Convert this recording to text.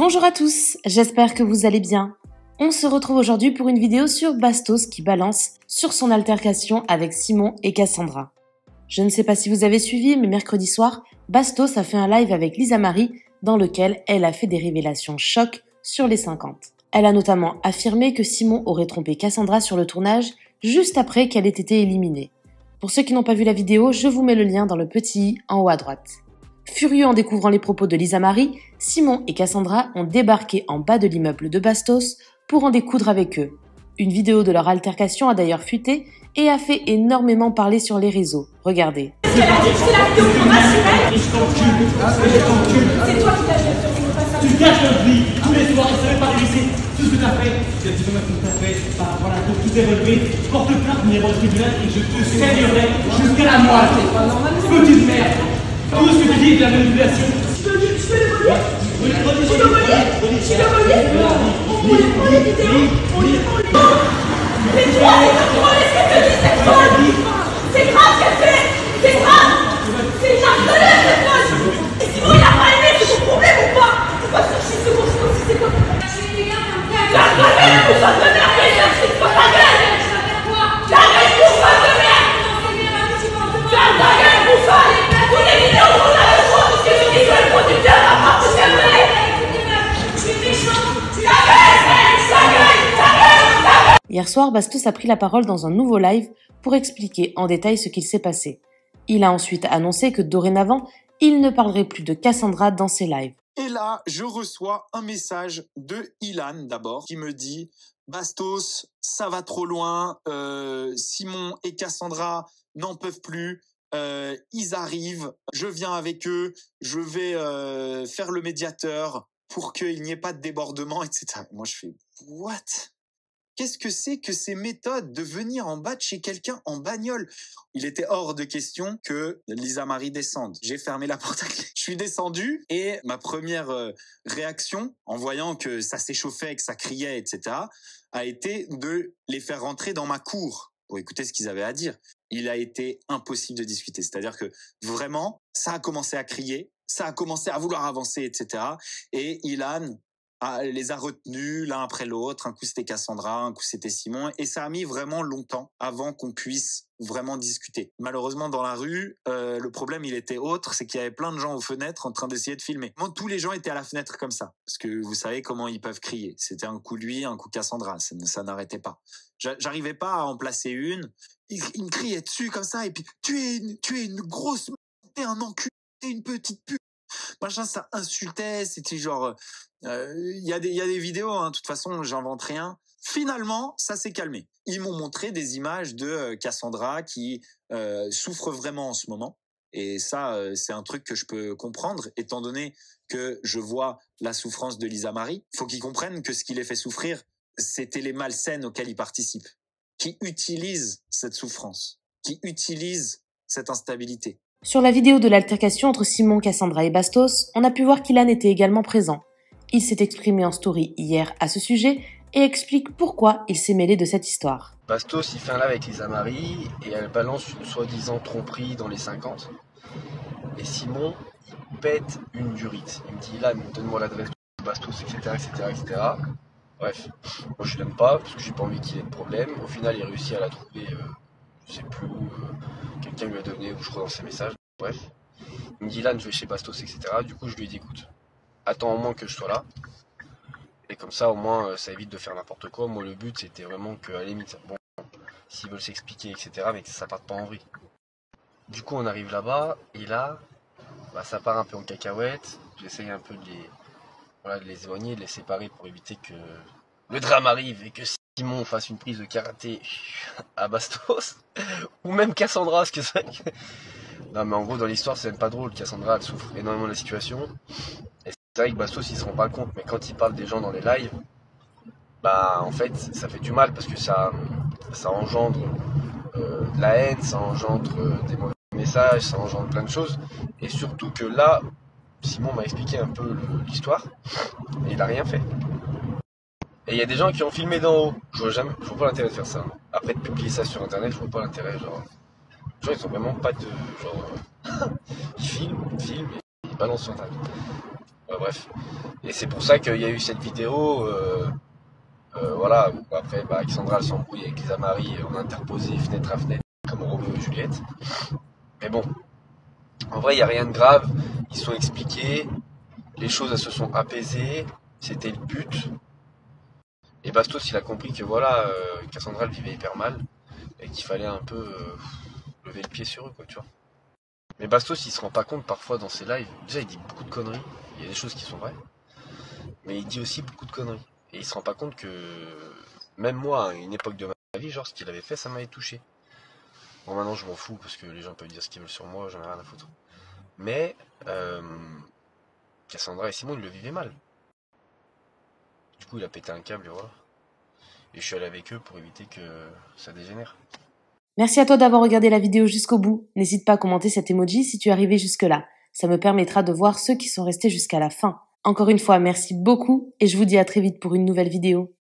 Bonjour à tous, j'espère que vous allez bien. On se retrouve aujourd'hui pour une vidéo sur Bastos qui balance sur son altercation avec Simon et Cassandra. Je ne sais pas si vous avez suivi, mais mercredi soir, Bastos a fait un live avec Lisa Marie dans lequel elle a fait des révélations choc sur les 50. Elle a notamment affirmé que Simon aurait trompé Cassandra sur le tournage juste après qu'elle ait été éliminée. Pour ceux qui n'ont pas vu la vidéo, je vous mets le lien dans le petit i en haut à droite. Furieux en découvrant les propos de Lisa Marie, Simon et Cassandra ont débarqué en bas de l'immeuble de Bastos pour en découdre avec eux. Une vidéo de leur altercation a d'ailleurs fuité et a fait énormément parler sur les réseaux. Regardez. C'est toi qui l'as fait. Tu gâches notre vie tous les soirs, et ça n'est pas réussi. Tout ce que tu as fait, c'est ce que tu as fait par rapport à tout est relevé. Porte plainte, numéro de tribunal et je te saignerai jusqu'à la moelle. Petite merde. Tout ce que tu dis est de la manipulation. Tu veux le voler? Tu veux le voler vidéo? Mais toi, les contrôles, est-ce que tu dis cette folle? C'est grave ce qu'elle fait. C'est grave. C'est une harceleuse cette folle. Et sinon il a pas aimé, c'est ton problème ou pas? C'est pas sur 6 secondes, c'est quoi? La gueule, bouffon de merde, mais ça c'est pas ta gueule. La gueule, bouffon de merde. La gueule, bouffon. Tous les vidéos qu'on a le choix parce que je dis que le producteur n'a pas tout fait. Hier soir, Bastos a pris la parole dans un nouveau live pour expliquer en détail ce qu'il s'est passé. Il a ensuite annoncé que dorénavant, il ne parlerait plus de Cassandra dans ses lives. Et là, je reçois un message de Ilan d'abord qui me dit « Bastos, ça va trop loin, Simon et Cassandra n'en peuvent plus, ils arrivent, je viens avec eux, je vais faire le médiateur pour qu'il n'y ait pas de débordement, etc. » Moi, je fais « What ? Qu'est-ce que c'est que ces méthodes de venir en bas de chez quelqu'un en bagnole ?» Il était hors de question que Lisa Marie descende. J'ai fermé la porte à clé. Je suis descendu et ma première réaction, en voyant que ça s'échauffait, que ça criait, etc., a été de les faire rentrer dans ma cour pour écouter ce qu'ils avaient à dire. Il a été impossible de discuter. C'est-à-dire que vraiment, ça a commencé à crier, ça a commencé à vouloir avancer, etc. Et Ilan les a retenus l'un après l'autre. Un coup c'était Cassandra, un coup c'était Simon, et ça a mis vraiment longtemps avant qu'on puisse vraiment discuter. Malheureusement dans la rue, le problème il était autre, c'est qu'il y avait plein de gens aux fenêtres en train d'essayer de filmer. Tous les gens étaient à la fenêtre comme ça, parce que vous savez comment ils peuvent crier. C'était un coup lui, un coup Cassandra, ça n'arrêtait pas. J'arrivais pas à en placer une. Il me criait dessus comme ça, et puis tu es une grosse, t'es un enculé, t'es une petite pute. Machin, ça insultait, c'était genre... Il y a des vidéos, hein, de toute façon, j'invente rien. Finalement, ça s'est calmé. Ils m'ont montré des images de Cassandra qui souffre vraiment en ce moment. Et ça, c'est un truc que je peux comprendre, étant donné que je vois la souffrance de Lisa Marie. Il faut qu'ils comprennent que ce qui les fait souffrir, c'était les malsaines auxquelles ils participent, qui utilisent cette souffrance, qui utilisent cette instabilité. Sur la vidéo de l'altercation entre Simon, Cassandra et Bastos, on a pu voir qu'Ilan était également présent. Il s'est exprimé en story hier à ce sujet et explique pourquoi il s'est mêlé de cette histoire. Bastos, il fait un live avec Lisa Marie et elle balance une soi-disant tromperie dans les 50. Et Simon, il pète une durite. Il me dit là, donne-moi l'adresse de Bastos, etc., etc., etc. Bref, moi je l'aime pas parce que j'ai pas envie qu'il ait de problème. Au final, il réussit à la trouver, je sais plus où, quelqu'un lui a donné, ou je crois dans ses messages. Bref, il me dit là, je vais chez Bastos, etc. Du coup, je lui ai dit écoute, attends au moins que je sois là. Et comme ça, au moins, ça évite de faire n'importe quoi. Moi, le but, c'était vraiment qu'à la limite, bon, s'ils veulent s'expliquer, etc., mais que ça parte pas en vrille. Du coup, on arrive là-bas, et là, ça part un peu en cacahuète. J'essaye un peu de les éloigner, de les séparer pour éviter que le drame arrive et que Simon fasse une prise de karaté à Bastos. Ou même Cassandra, parce que c'est vrai que... Non, mais en gros, dans l'histoire, c'est même pas drôle. Cassandra, elle souffre énormément de la situation. Et c'est vrai que Bastos, il se rend pas compte, mais quand il parle des gens dans les lives, en fait, ça fait du mal parce que ça engendre de la haine, ça engendre des mauvais messages, ça engendre plein de choses. Et surtout que là, Simon m'a expliqué un peu l'histoire et il a rien fait. Et il y a des gens qui ont filmé d'en haut. Je vois pas l'intérêt de faire ça. Après de publier ça sur internet, je vois pas l'intérêt. Genre, les gens ils ont vraiment pas de genre. Ils filment et ils balancent sur internet. Ouais, bref. Et c'est pour ça qu'il y a eu cette vidéo, voilà, où après Alexandra elle s'embrouille avec Lisa Marie, on a interposé fenêtre à fenêtre comme Roméo et Juliette. Mais bon, en vrai il n'y a rien de grave, ils sont expliqués, les choses elles se sont apaisées, c'était le but. Et Bastos il a compris que voilà, Cassandra elle vivait hyper mal et qu'il fallait un peu lever le pied sur eux, quoi, tu vois. Mais Bastos il se rend pas compte parfois dans ses lives, déjà il dit beaucoup de conneries, il y a des choses qui sont vraies, mais il dit aussi beaucoup de conneries. Et il se rend pas compte que même moi, à une époque de ma vie, genre ce qu'il avait fait, ça m'avait touché. Bon, maintenant je m'en fous parce que les gens peuvent dire ce qu'ils veulent sur moi, j'en ai rien à foutre. Mais euh, Cassandra et Simon, ils le vivaient mal. Du coup, il a pété un câble et voilà. Et je suis allé avec eux pour éviter que ça dégénère. Merci à toi d'avoir regardé la vidéo jusqu'au bout. N'hésite pas à commenter cet emoji si tu es arrivé jusque-là. Ça me permettra de voir ceux qui sont restés jusqu'à la fin. Encore une fois, merci beaucoup et je vous dis à très vite pour une nouvelle vidéo.